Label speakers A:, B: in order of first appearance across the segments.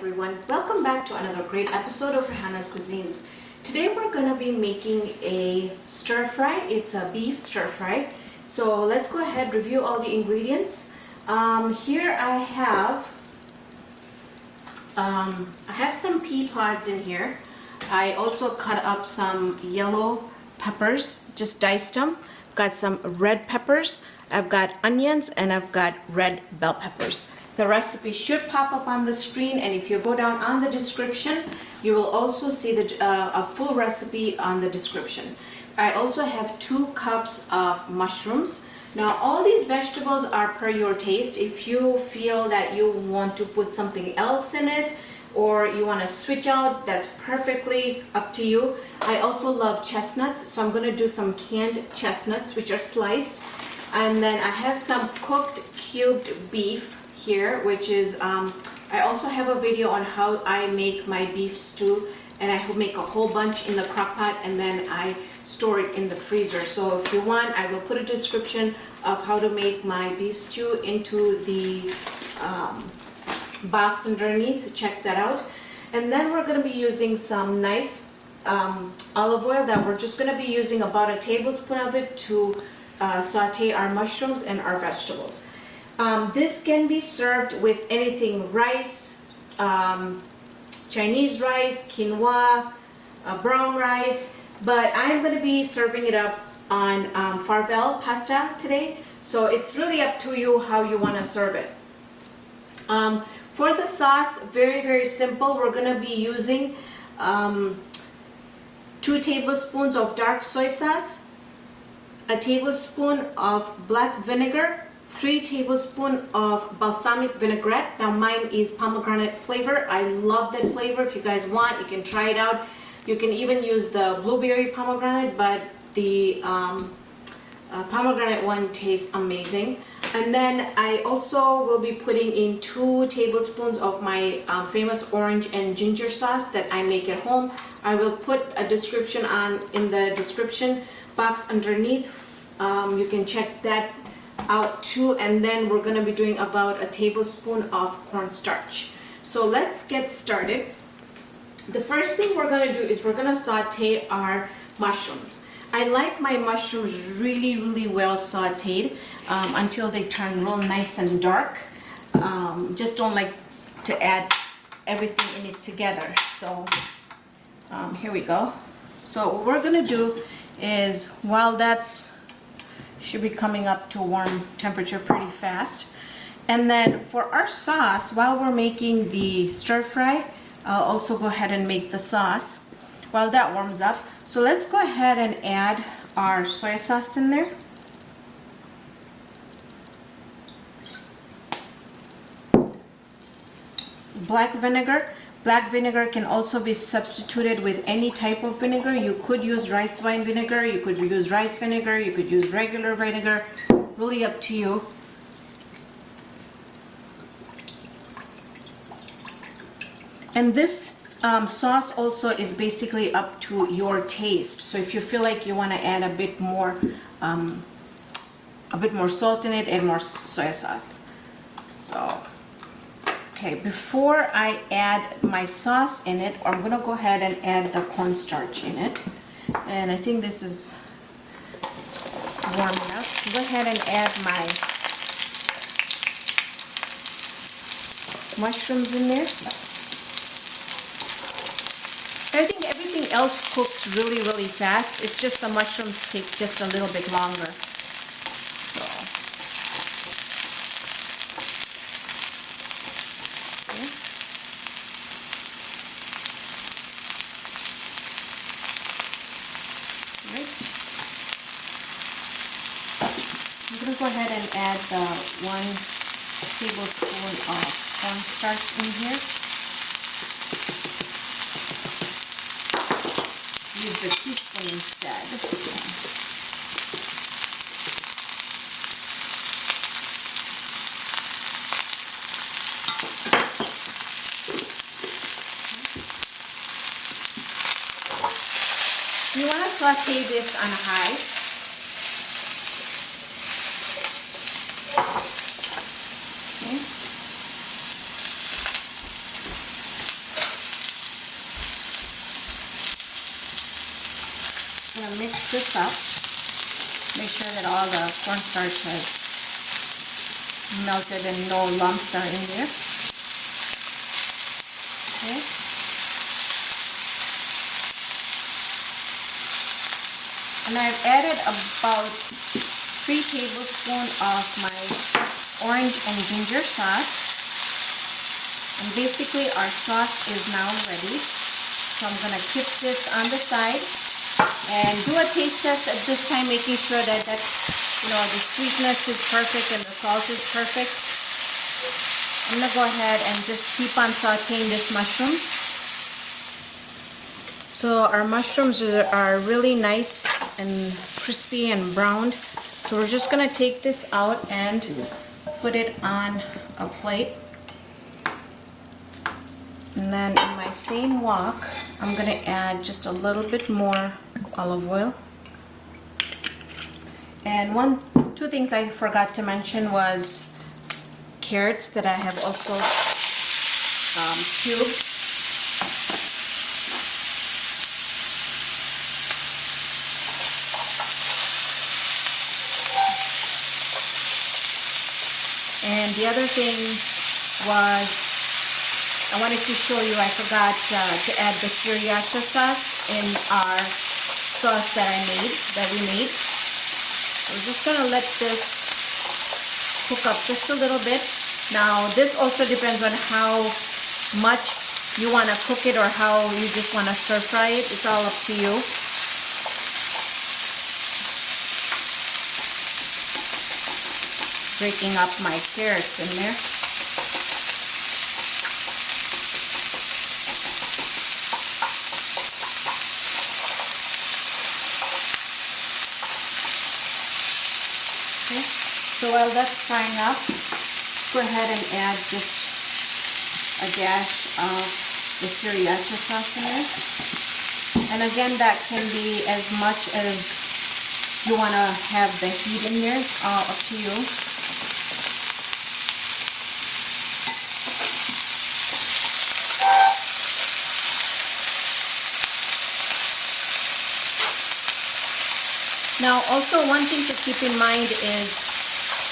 A: everyone. Welcome back to another great episode of Raihana's Cuisines. Today we're going to be making a stir fry. It's a beef stir fry. So let's go ahead and review all the ingredients. Here I have some pea pods in here. I also cut up some yellow peppers, just diced them. I've got some red peppers. I've got onions and I've got red bell peppers. The recipe should pop up on the screen, and if you go down on the description, you will also see a full recipe on the description. I also have 2 cups of mushrooms. Now all these vegetables are per your taste. If you feel that you want to put something else in it or you want to switch out, that's perfectly up to you. I also love chestnuts, so I'm going to do some canned chestnuts which are sliced. And then I have some cooked cubed beef here, which is I also have a video on how I make my beef stew, and I make a whole bunch in the crock pot and then I store it in the freezer. So if you want, I will put a description of how to make my beef stew into the box underneath. Check that out. And then we're going to be using some nice olive oil that we're just going to be using about a tablespoon of it to saute our mushrooms and our vegetables. This can be served with anything: rice, Chinese rice, quinoa, brown rice, but I'm going to be serving it up on farvel pasta today, so it's really up to you how you want to serve it. For the sauce, very simple. We're going to be using 2 tablespoons of dark soy sauce, a tablespoon of black vinegar, 3 tablespoons of balsamic vinaigrette. Now mine is pomegranate flavor. I love that flavor. If you guys want, you can try it out. You can even use the blueberry pomegranate, but the pomegranate one tastes amazing. And then I also will be putting in 2 tablespoons of my famous orange and ginger sauce that I make at home. I will put a description in the description box underneath. You can check that out too. And then we're going to be doing about a tablespoon of cornstarch. So let's get started. The first thing we're going to do is we're going to saute our mushrooms. I like my mushrooms really well sauteed until they turn real nice and dark. Just don't like to add everything in it together. So here we go. So what we're going to do is, while that's should be coming up to warm temperature pretty fast. And then for our sauce, while we're making the stir fry, I'll also go ahead and make the sauce while that warms up. So let's go ahead and add our soy sauce in there. Black vinegar. Black vinegar can also be substituted with any type of vinegar. You could use rice wine vinegar, you could use rice vinegar, you could use regular vinegar, really up to you. And this sauce also is basically up to your taste. So if you feel like you want to add a bit more salt in it and more soy sauce. So okay, before I add my sauce in it, I'm going to go ahead and add the cornstarch in it. And I think this is warm enough. Go ahead and add my mushrooms in there. I think everything else cooks really fast. It's just the mushrooms take just a little bit longer. So I'm going to go ahead and add the 1 tablespoon of cornstarch in here. Use the teaspoon instead. You want to saute this on high. I'm going to mix this up. Make sure that all the cornstarch has melted and no lumps are in there. Okay. And I've added about 3 tablespoons of my orange and ginger sauce. And basically our sauce is now ready. So I'm going to keep this on the side and do a taste test at this time, making sure that the sweetness is perfect and the salt is perfect. I'm going to go ahead and just keep on sauteing these mushrooms. So our mushrooms are really nice and crispy and browned. So we're just going to take this out and put it on a plate. And then in my same wok, I'm going to add just a little bit more olive oil. And two things I forgot to mention was carrots that I have also cubed. And the other thing was, I wanted to show you, I forgot to add the Sriracha sauce in our sauce that we made. We're just going to let this cook up just a little bit. Now, this also depends on how much you want to cook it or how you just want to stir fry it. It's all up to you. Breaking up my carrots in there. Okay, so while that's frying up, go ahead and add just a dash of the Sriracha sauce in there. And again, that can be as much as you want to have the heat in there. It's all up to you. Now, also one thing to keep in mind is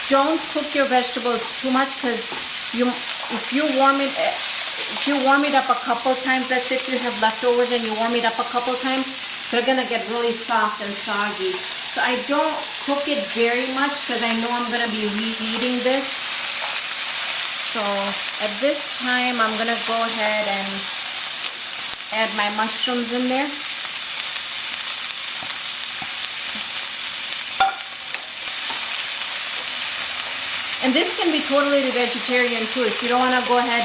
A: don't cook your vegetables too much, because if you warm it up a couple times, let's say if you have leftovers and you warm it up a couple times, they're gonna get really soft and soggy. So I don't cook it very much because I know I'm gonna be reheating this. So at this time, I'm gonna go ahead and add my mushrooms in there. And this can be totally vegetarian too. If you don't want to go ahead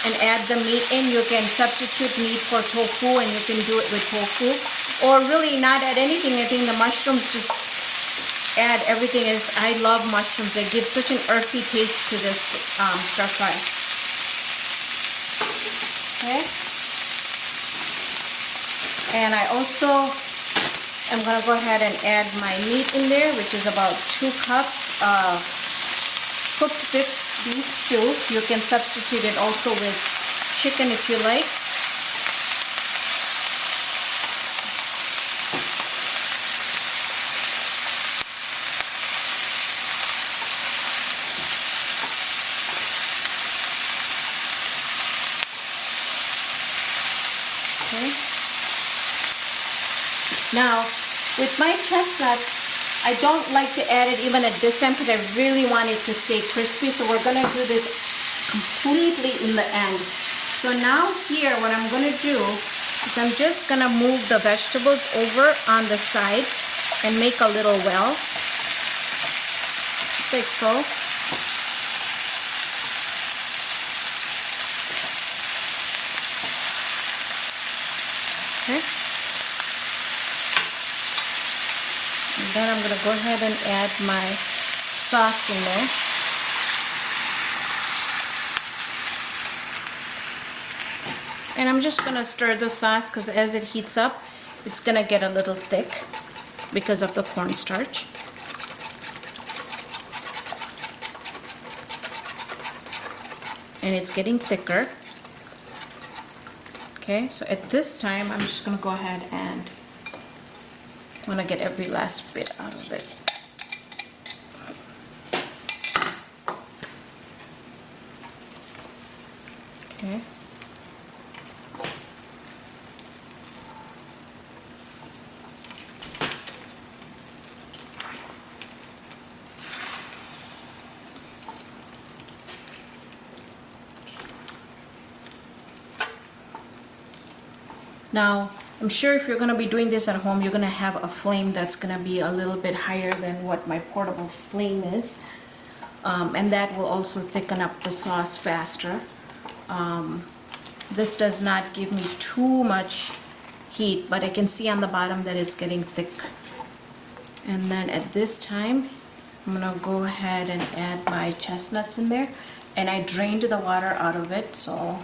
A: and add the meat in, you can substitute meat for tofu and you can do it with tofu. Or really not add anything. I think the mushrooms just add everything. I love mushrooms. They give such an earthy taste to this stir fry. Okay. And I also am going to go ahead and add my meat in there, which is about 2 cups of cooked beef stew. You can substitute it also with chicken if you like. Okay. Now, with my chestnuts, I don't like to add it even at this time because I really want it to stay crispy. So we're going to do this completely in the end. So now here what I'm going to do is I'm just going to move the vegetables over on the side and make a little well. Just like so. Okay. And then I'm going to go ahead and add my sauce in there. And I'm just going to stir the sauce because as it heats up, it's going to get a little thick because of the cornstarch. And it's getting thicker. Okay, so at this time, I'm just going to go ahead and I'm gonna get every last bit out of it. Okay. Now, I'm sure if you're going to be doing this at home, you're going to have a flame that's going to be a little bit higher than what my portable flame is. And that will also thicken up the sauce faster. This does not give me too much heat, but I can see on the bottom that it's getting thick. And then at this time, I'm going to go ahead and add my chestnuts in there. And I drained the water out of it, so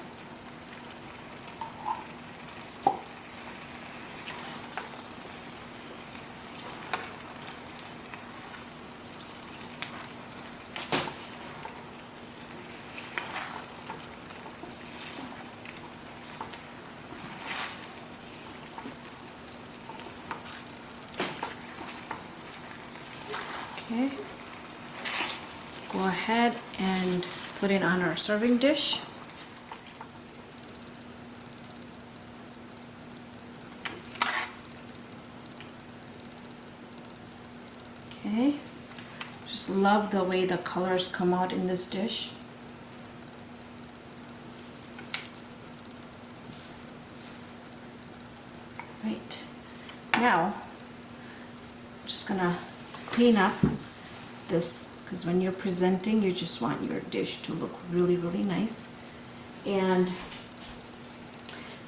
A: okay, let's go ahead and put it on our serving dish. Okay, just love the way the colors come out in this dish. Right, now I'm just gonna clean up this, because when you're presenting, you just want your dish to look really, really nice. And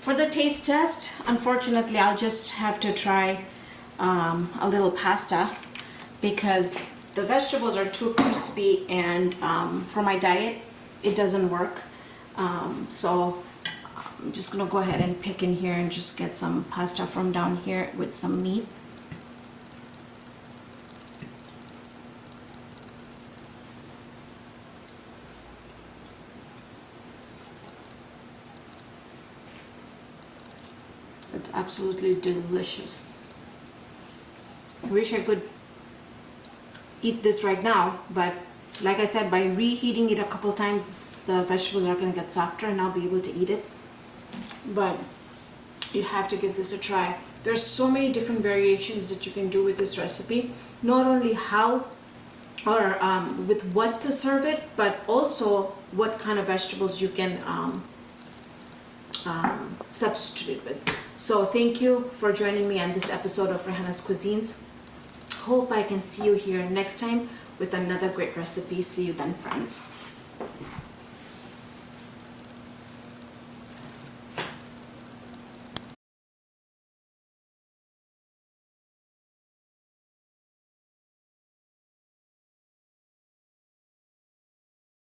A: for the taste test, unfortunately, I'll just have to try a little pasta, because the vegetables are too crispy, and for my diet, it doesn't work. So I'm just gonna go ahead and pick in here and just get some pasta from down here with some meat. It's absolutely delicious. I wish I could eat this right now, but like I said, by reheating it a couple times, the vegetables are going to get softer and I'll be able to eat it. But you have to give this a try. There's so many different variations that you can do with this recipe. Not only how or with what to serve it, but also what kind of vegetables you can substitute it with. So thank you for joining me on this episode of Raihana's Cuisines. Hope I can see you here next time with another great recipe. See you then, friends.